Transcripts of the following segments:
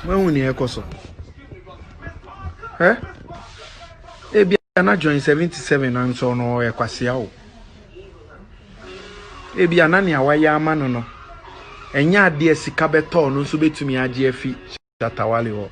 When we near Koso. Eh? Ebi ana join 77 and so no e kwasia o. Ebi ana ne awaya ama no no. Enya ade sika beto no so betumi age afi Shatawale ho.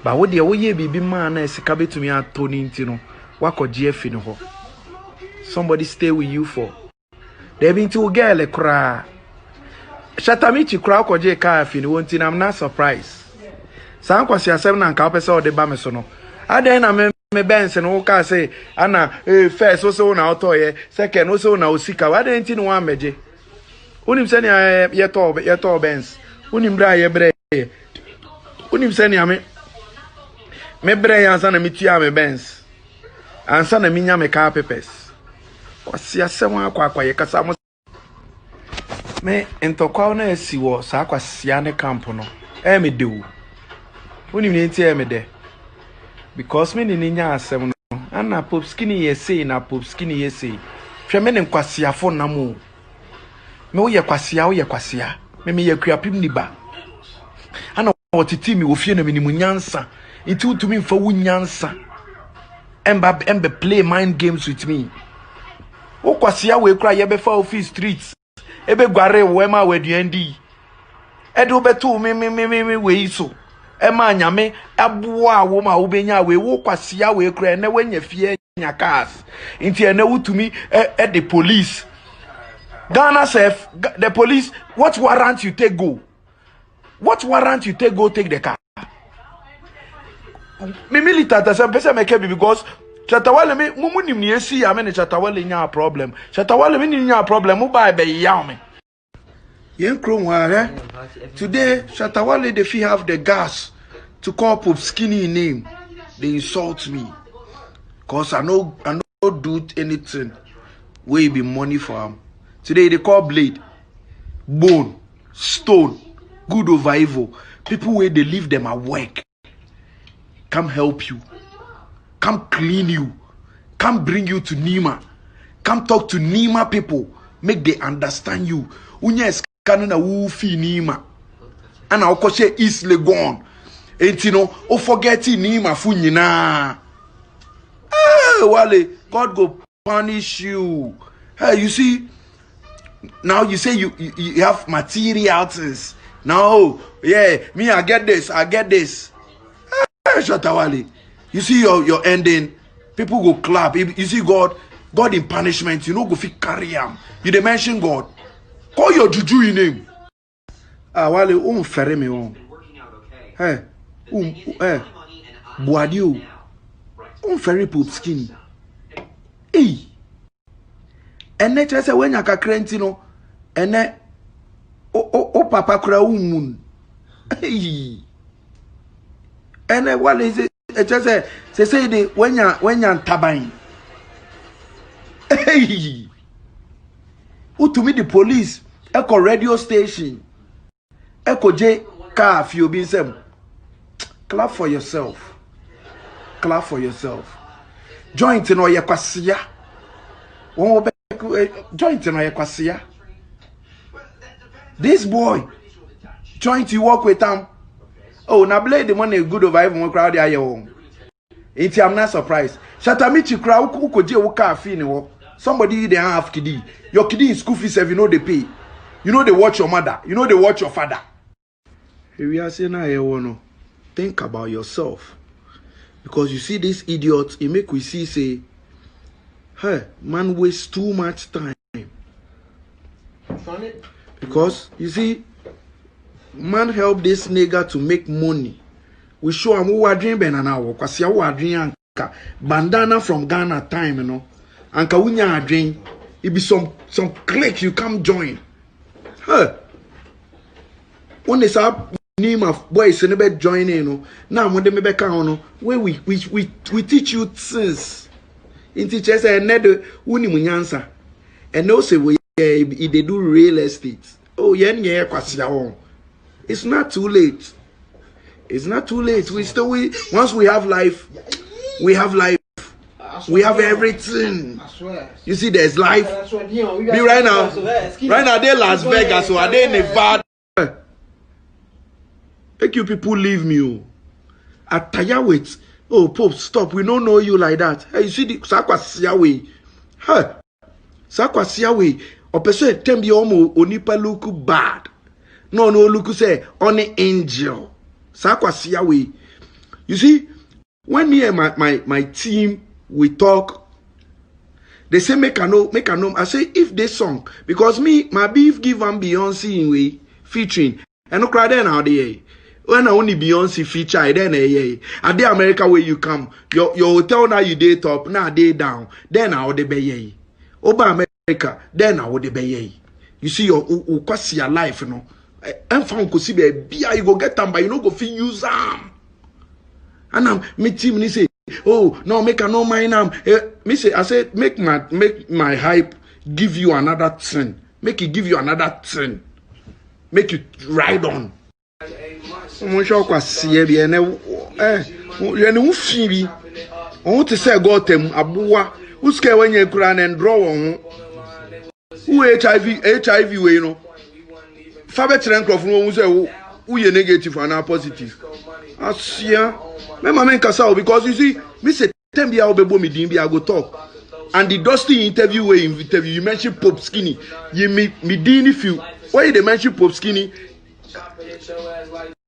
Ba wo de wo ye bibi ma na sika betumi ato ni nti no wakoje afi no ho. Somebody stay with you for. They been to girl kra. Shatamichi kra koje ka afi no nti na I'm not surprised. San kwasi asem na nka opese o de ba me so no. Aden na me bense no ka say ana first o so na otoye, second o so na osika. Aden nti no wa meje. Unim se ne ye to bens. Unim bra ye bre. Unim se ne ame me bre ya ansa na mitua me bens. Ansa na minya me car papers. Kwasi asem akwa ye kasa mo me entokwa na esi wo sa kwasi ane camp no. Me dewu. Unim ne nti me de. Because me ni nya asem no. Ana pop skinny ye say na pop skinny ye say. Hwe me ne kwasiafo na mo. Me wo ye kwasia. Me ye kuapim ni ba. Ana wotiti mi wo fie na me ni munyansa. Nti utumi mfa wunyansa. Embe play mind games with me. Wo kwasia we kura ye be fa office streets. Ebe gware wo ema waduandi. Edo beto me we so. Ema nyame aboa wo ma wo benya we wo kwasia we kura na wanya fie nya cars. Nti ene wutumi the police. Ghana self, the police, what warrant you take go? What warrant you take go take the car? Me militant some person make because Shatawale me mumu ni esi ya me Shatawale nya problem. Shatawale me ni nya problem mu ba be yaw me. Yen krom ware. Today Shatawale they fit have the gas to call Pope Skinny name. They insult me. Cause I no do anything. We be money for him. Today they call blade, bone, stone, good over evil. People where they leave them at work. Come help you. Come clean you. Come bring you to Nima. Come talk to Nima people. Make they understand you. Unya eskanu na wufi Nima. Ana okoshe East Legon. Entino o forgetting Nima funyina. Wale, God go punish you. Hey, you see. Now you say you have material things. Now, yeah, me I get this. Shatawale. You see your ending. People go clap. You see God in punishment. You know go fit carry him. You dey mention God. Call your juju in name. Wale ferry me on. Hey, Boadio. Ferry Pope Skinny. Hey. Ene chese wenya kakrenti no ene o papa kura umun. Ene wale chese se say de wenya ntaban. Utumi the police eko radio station eko J car fi obi nsem. Clap for yourself. Joint no ye kwasia. Won joint no yakwasia. This boy joint you work with him. Oh, na blade the money good over even crowd there your I'm not surprised. Shatamichi crowd ukoje wo car fee ni wo. Somebody they have kidi. Your kidi in school fees you know they pay. You know they watch your mother. You know they watch your father. Here we are saying now think about yourself. Because you see this idiot, he make we see say hey, man wastes too much time. Because you see, man help this nigga to make money. We show him who are dreaming an hour. Cause you are dreaming bandana from Ghana time, you know. And Kawunya dream. It be some click you come join. Huh? When they say name of boys and about join in, you know. Now when they make count, where we teach you things. In teachers say another uni munyansa. And also we they do real estate. Oh yeah kwasia. It's not too late. It's not too late. Once we have life, we have life. We have everything. You see, there's life. Be right now. Right now, they're Las Vegas, so are they in Nevada? Make you people leave me. Oh. Attire with. Oh, Pope, stop. We don't know you like that. Hey, you see the Sakwa Siawe. Huh. Sakwa Siawe. Or person tell me onipa look bad. No, look say only angel. Sakwa Siawe. You see, when me and my team we talk, they say make a no. I say if this song, because me, my beef give and Beyonce in way featuring. And no cry then out there. When I only Beyonce feature, then at the America where you come, your hotel now you day top, now day down, then I would be over America, then I would be you see your life, you know. And found could see beer, you go get them, but you know go feel use them. And I'm me team say, oh no, make a no mind me say I said make my hype give you another 10. Make it give you another 10. Make you ride on. Mon show kwa sie bi ene ye ne ufi bi on te say go tem aboa uske wanye kura na ndro won ho HIV we no fa be kire nkrofo no say wo ye negative and positive asia me mama nkasa because you see me say tem bia obebo me din bia go talk and the dusty interview you mentioned Pope Skinny you me din if you why they mention Pope Skinny.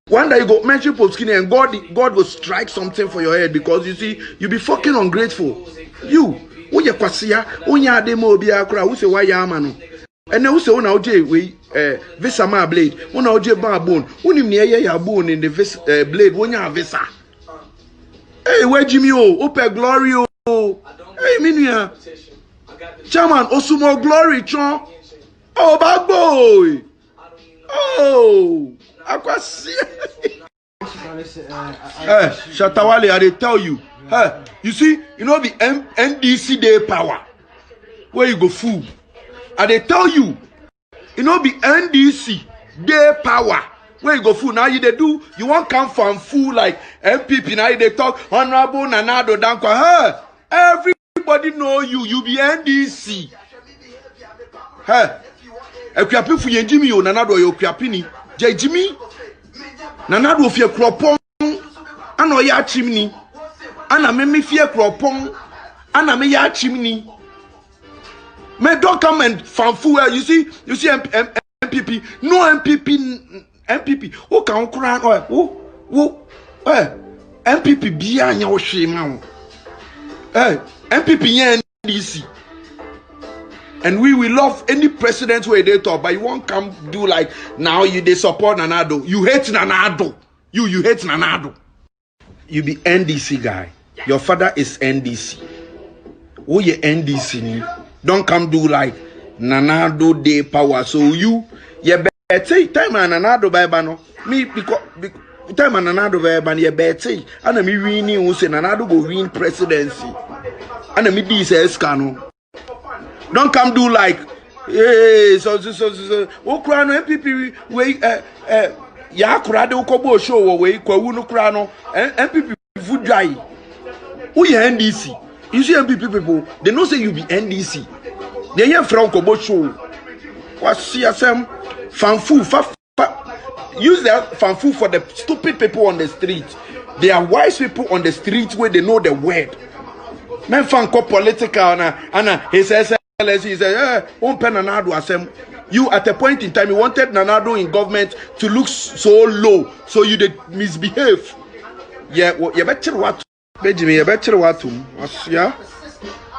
One day you go mention Pope Skinny and God will strike something for your head because you see you be fucking ungrateful. You who you kwasia unya demo bia kra who say why ya amano and who say una oje we visa ma blade una oje ba bone unim ne ya bone in the blade wonya visa. Hey where Jimmy open glory hey minua chairman osumo glory chon oh bad boy oh Akwasi. Shatawale, I tell you. You see, you know the NDC day power. Where you go fool. I they tell you. You know the NDC day power. Where you go fool. Now you they do. You want come from fool like MPP. Now they talk Honorable Nanado Dankwa. Everybody know you. You be NDC. Ekwapi fu Jimmy o Nanado yo kwapini. Jimmy Nanado fie kropon ana oya chimni ana me fie kropon ana me ya chimni me don't come and fanfu you see MPP no MPP o kan kura wo MPP bia anya wo hwe ma wo MPP yen NDC. And we will love any president where they talk, but you won't come do like now they support Nanado. You hate Nanado. You hate Nanado. You be NDC guy. Your father is NDC. Who you NDC? Don't come do like Nanado day power. So you better time and Nanado by bano. Me because time and Nanado by ban you better. And me winning who say Nanado go win presidency. And me this escano. Don't come do like, hey, so. O krano MPP we ya krade ukobo show we kwa wunu krano MPP food dry. Who you NDC? You see MPP people, they know say you be NDC. They hear from Kobo show. What CSM fanfu use that fanfu for the stupid people on the street. They are wise people on the street where they know the word. Men fan ko political and he says he said, you at a point in time you wanted Nanado in government to look so low, so you did misbehave. Yeah, well, you better what Benjamin, you better what yeah.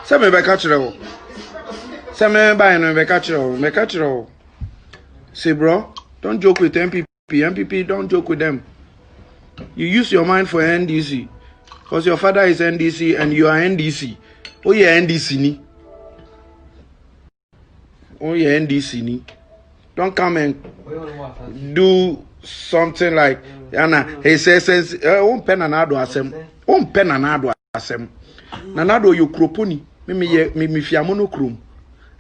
Some me catch it. Some me buy no me catch it. Say bro, don't joke with MPP, don't joke with them. You use your mind for NDC. Because your father is NDC and you are NDC. Oh yeah, NDC ni. Oh yeah, NDC ni. Don't come and do something like he says pen Nanado asem. Nanado you kroponi. Me fiamono krom.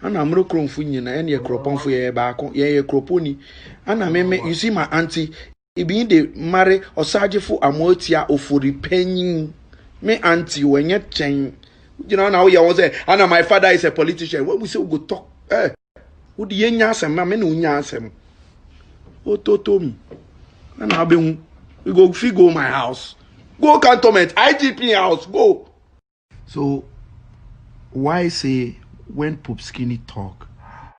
Ana amro krom fu nyina ene kropon fu ye ba ko ye kroponi. Ana me you see my auntie ibi de marry osagefo amotia ofori panyin. Me auntie wenye chen. You know now you was say and my father is a politician. When we say we go talk who the nya asem na me no nya asem. O totomi. Na be hu You go fit go my house. Go cantonment, IGP house, go. So why say when Pope Skinny talk,